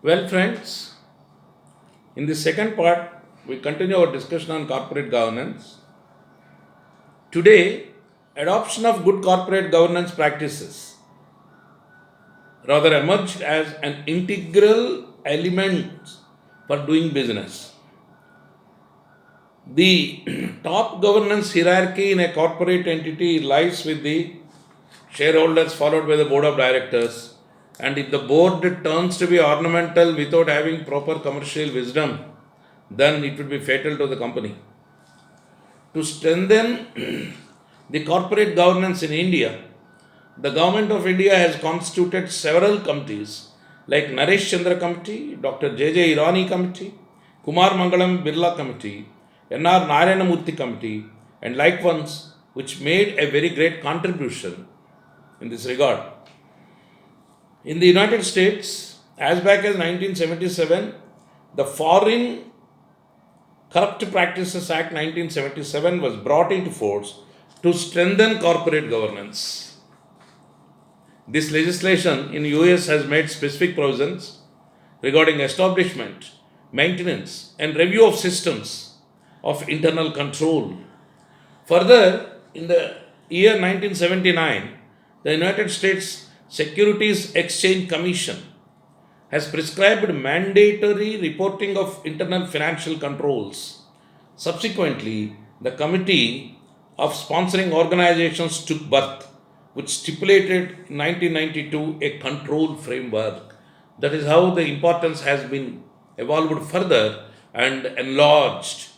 Well, friends, in the second part, we continue our discussion on corporate governance. Today, adoption of good corporate governance practices rather emerged as an integral element for doing business. The top governance hierarchy in a corporate entity lies with the shareholders, followed by the board of directors. And if the board turns to be ornamental without having proper commercial wisdom, then it would be fatal to the company. To strengthen the corporate governance in India, the Government of India has constituted several committees like Naresh Chandra Committee, Dr. J. Irani Committee, Kumar Mangalam Birla Committee, N.R. Narayanamurthy Committee, and like ones which made a very great contribution in this regard. In the United States, as back as 1977, the Foreign Corrupt Practices Act 1977 was brought into force to strengthen corporate governance. This legislation in US has made specific provisions regarding establishment, maintenance, and review of systems of internal control. Further, in the year 1979, the United States Securities Exchange Commission has prescribed mandatory reporting of internal financial controls. Subsequently, the Committee of Sponsoring Organizations took birth, which stipulated in 1992 a control framework. That is how the importance has been evolved further and enlarged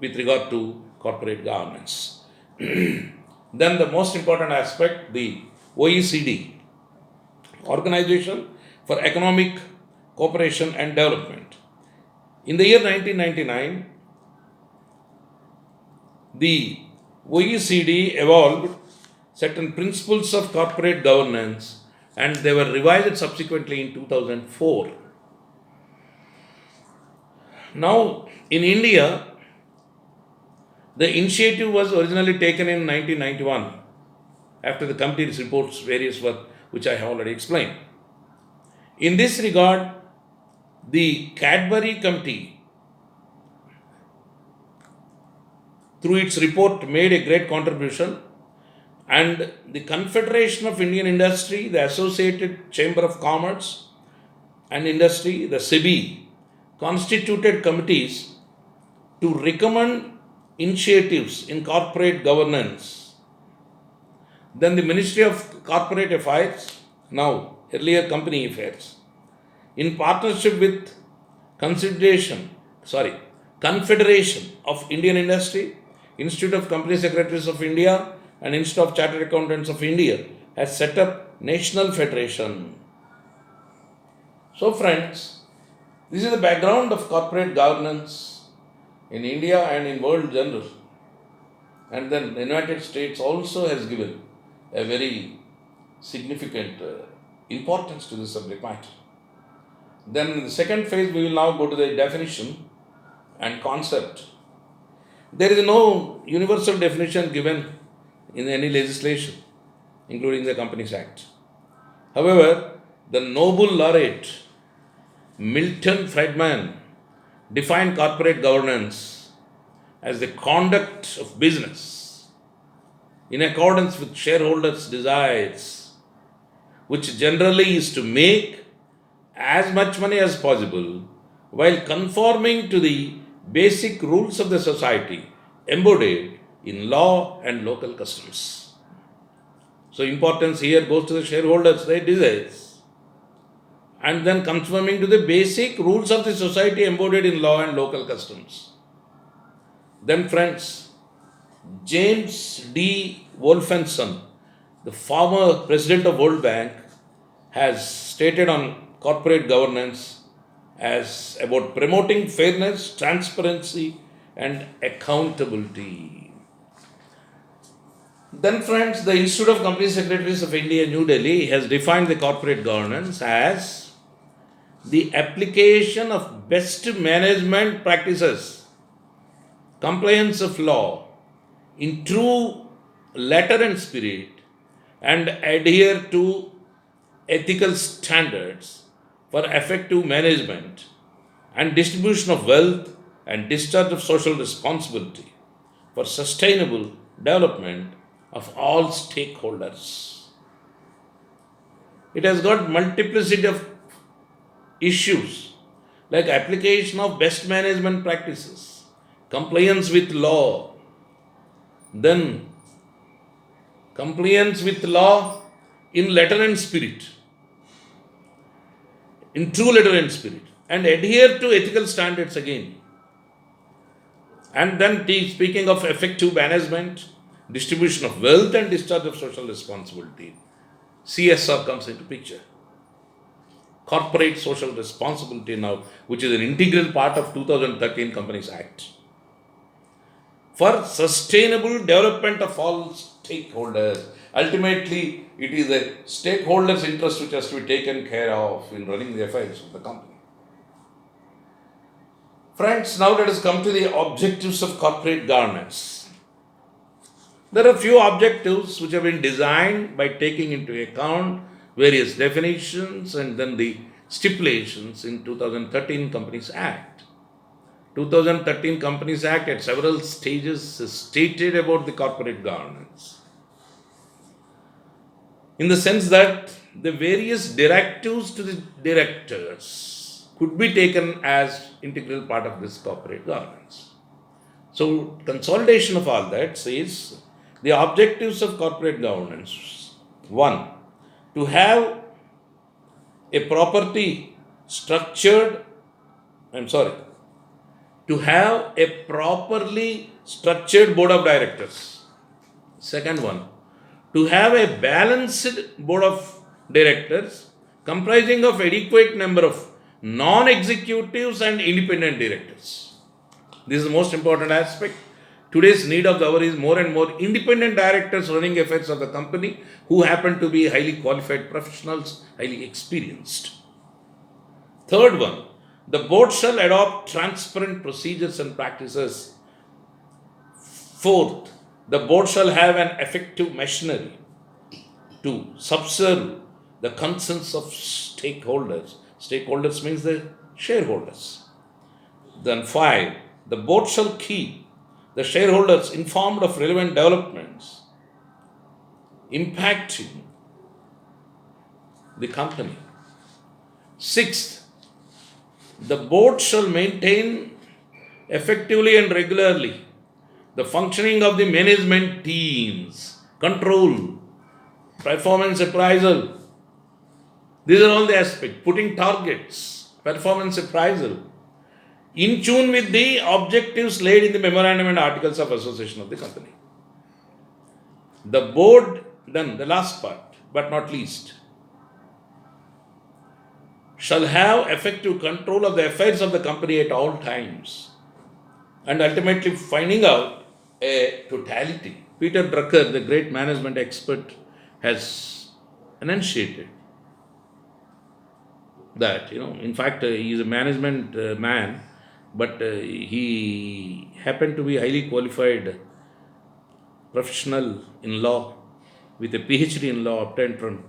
with regard to corporate governance. Then the most important aspect, the OECD, Organization for Economic Cooperation and Development. In the year 1999, the OECD evolved certain principles of corporate governance and they were revised subsequently in 2004. Now, in India, the initiative was originally taken in 1991 after the committee's reports various work which I have already explained. In this regard, the Cadbury Committee, through its report, made a great contribution, and the Confederation of Indian Industry, the Associated Chamber of Commerce and Industry, the SEBI, constituted committees to recommend initiatives in corporate governance. Then the Ministry of Corporate Affairs, now earlier Company Affairs, in partnership with Confederation of Indian Industry, Institute of Company Secretaries of India, and Institute of Chartered Accountants of India, has set up National Federation. So, friends, this is the background of corporate governance in India and in world general. And then the United States also has given a very significant importance to this subject matter. Then in the second phase, we will now go to the definition and concept. There is no universal definition given in any legislation, including the Companies Act. However, the Nobel laureate Milton Friedman defined corporate governance as the conduct of business in accordance with shareholders' desires, which generally is to make as much money as possible while conforming to the basic rules of the society embodied in law and local customs. So, importance here goes to the shareholders, their desires, and then conforming to the basic rules of the society embodied in law and local customs. Then, friends, James D. Wolfenson, the former president of World Bank, has stated on corporate governance as about promoting fairness, transparency, and accountability. Then, friends, the Institute of Company Secretaries of India, New Delhi, has defined the corporate governance as the application of best management practices, compliance of law in true letter and spirit, and adhere to ethical standards for effective management and distribution of wealth and discharge of social responsibility for sustainable development of all stakeholders. It has got multiplicity of issues like application of best management practices, compliance with law, then compliance with law in letter and spirit, in true letter and spirit, and adhere to ethical standards again. And then speaking of effective management, distribution of wealth and discharge of social responsibility, CSR comes into picture. Corporate social responsibility now, which is an integral part of 2013 Companies Act. For sustainable development of all stakeholders. Ultimately, it is the stakeholders' interest which has to be taken care of in running the affairs of the company. Friends, now let us come to the objectives of corporate governance. There are few objectives which have been designed by taking into account various definitions and then the stipulations in 2013 Companies Act. 2013 Companies Act at several stages is stated about the corporate governance. In the sense that the various directives to the directors could be taken as integral part of this corporate governance. So, consolidation of all that says the objectives of corporate governance. 1. To have a properly structured board of directors. Second one, to have a balanced board of directors comprising of adequate number of non-executives and independent directors. This is the most important aspect. Today's need of the hour is more and more independent directors running affairs of the company who happen to be highly qualified professionals, highly experienced. Third one, the board shall adopt transparent procedures and practices. Fourth, the board shall have an effective machinery to subserve the concerns of stakeholders. Stakeholders means the shareholders. Then 5, the board shall keep the shareholders informed of relevant developments impacting the company. 6th, the board shall maintain effectively and regularly the functioning of the management teams, control, performance appraisal. These are all the aspects. Putting targets, performance appraisal, in tune with the objectives laid in the memorandum and articles of association of the company. The board, then the last part, but not least, shall have effective control of the affairs of the company at all times and ultimately finding out a totality. Peter Drucker, the great management expert, has enunciated that, in fact, he is a management man, but he happened to be highly qualified professional in law with a PhD in law obtained from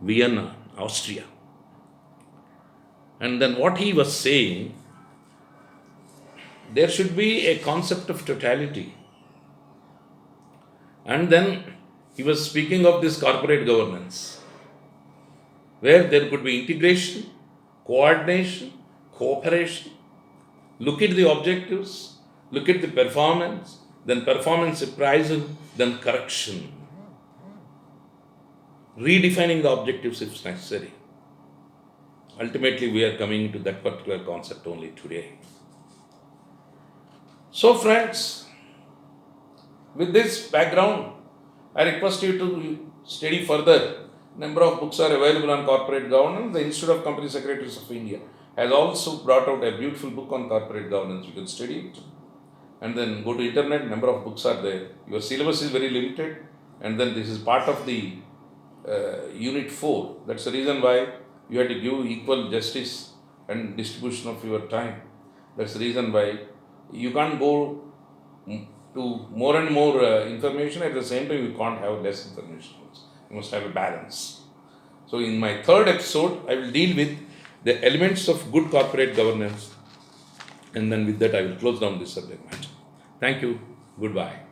Vienna, Austria. And then what he was saying, there should be a concept of totality. And then he was speaking of this corporate governance, where there could be integration, coordination, cooperation. Look at the objectives, look at the performance, then performance appraisal, then correction. Redefining the objectives if necessary. Ultimately, we are coming to that particular concept only today. So, friends, with this background, I request you to study further. Number of books are available on corporate governance. The Institute of Company Secretaries of India has also brought out a beautiful book on corporate governance. You can study it. And then go to internet, number of books are there. Your syllabus is very limited. And then this is part of the Unit 4. That's the reason why you have to give equal justice and distribution of your time. That's the reason why you can't go to more and more information. At the same time, you can't have less information. You must have a balance. So in my third episode, I will deal with the elements of good corporate governance. And then with that, I will close down this subject matter. Thank you. Goodbye.